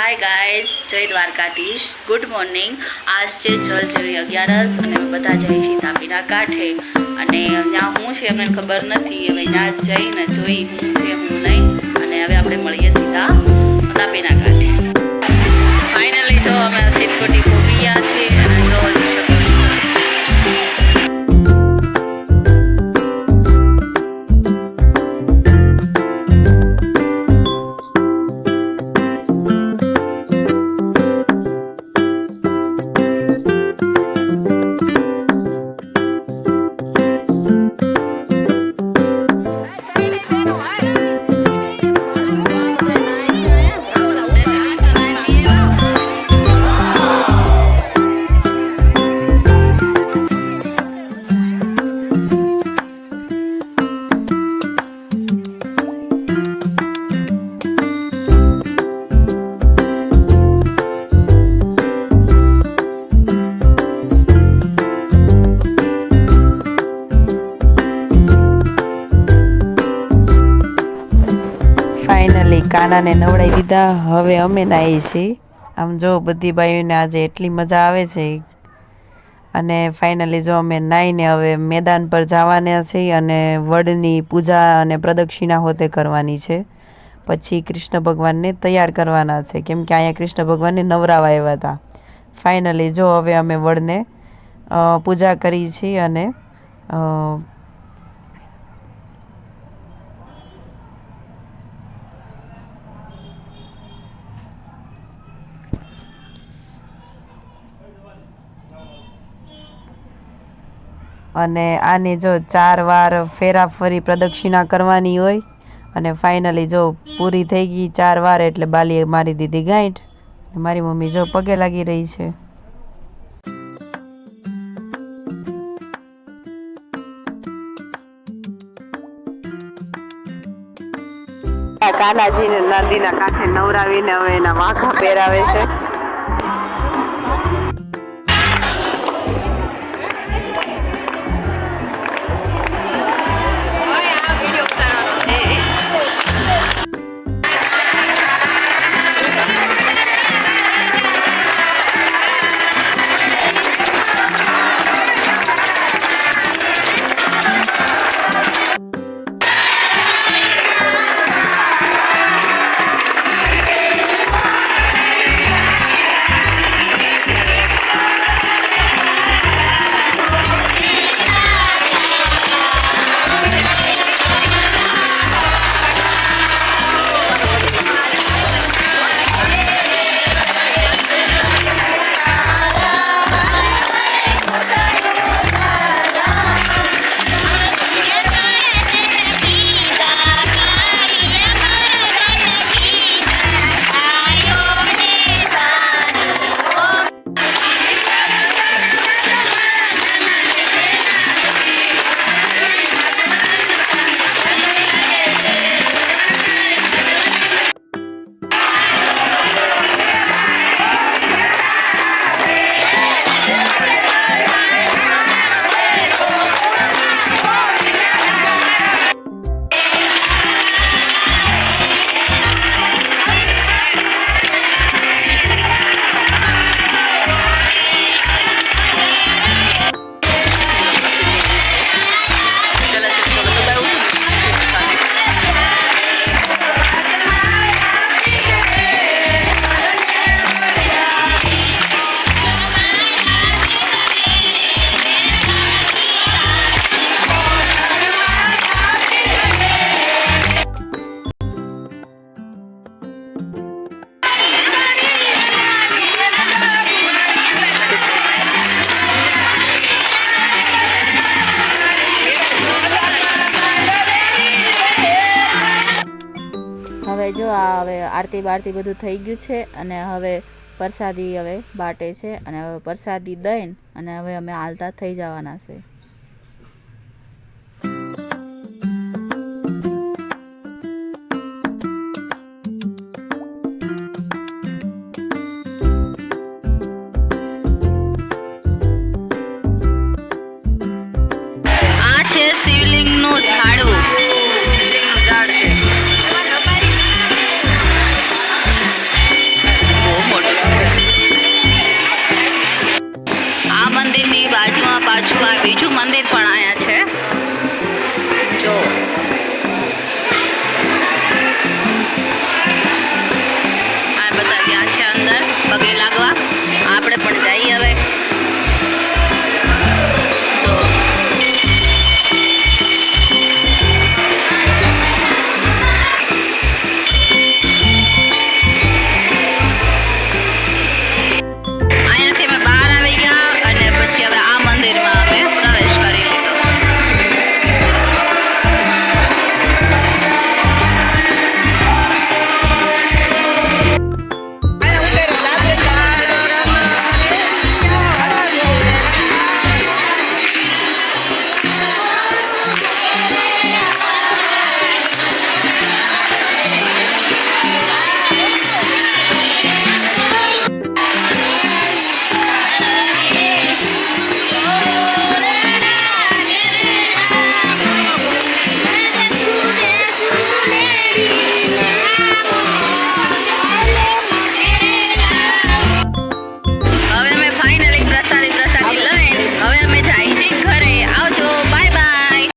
Hi guys, જય Dwarkadhish. Good morning. આજ છે જલ જેવી 11 અને અમે બધા જઈએ છીએ તાપીના કાંઠે. અને ત્યાં હું છે અમને ખબર નથી. હવે ત્યાં જઈને જોઈ હું છે હું નહીં. અને હવે આપણે મળીએ સીધા તાપીના કાંઠે. ફાઇનલી જો અમે સિદ્ધકોટી પહોંચી ગયા છીએ અને જો ફાઇનલી કાનાને નવડાવી દીધા. હવે અમે નાહીએ છીએ. આમ જો બધી બાઈઓને આજે એટલી મજા આવે છે. અને ફાઇનલી જો અમે નાહીને હવે મેદાન પર જવાના છીએ અને વડની પૂજા અને પ્રદક્ષિણા હોતે કરવાની છે. પછી કૃષ્ણ ભગવાનને તૈયાર કરવાના છે, કેમ કે અહીંયા કૃષ્ણ ભગવાનને નવરાવા આવ્યા હતા. ફાઇનલી જો હવે અમે વડને પૂજા કરી છીએ અને આને જો 4 વાર ફેરાફરી પ્રદક્ષિણા કરવાની હોય. અને ફાઇનલી જો પૂરી થઈ ગઈ 4 વાર એટલે બાલીએ મારી દીધી ગાંઠ. મારી મમ્મી જો પગે લાગી રહી છે. કાનાજીને નદીના કાંઠે નવરાવીને હવે એના વાંખા પહેરાવે છે. હવે જો આ હવે આરતી બારતી બધું થઈ ગયું છે અને હવે પ્રસાદી હવે બાટે છે અને હવે પ્રસાદી દઈને અને હવે અમે હાલતા થઈ જવાના છે. આ છે શિવલિંગનું ઝાડવું. શિવલિંગનું ઝાડ છે. પગે લાગવા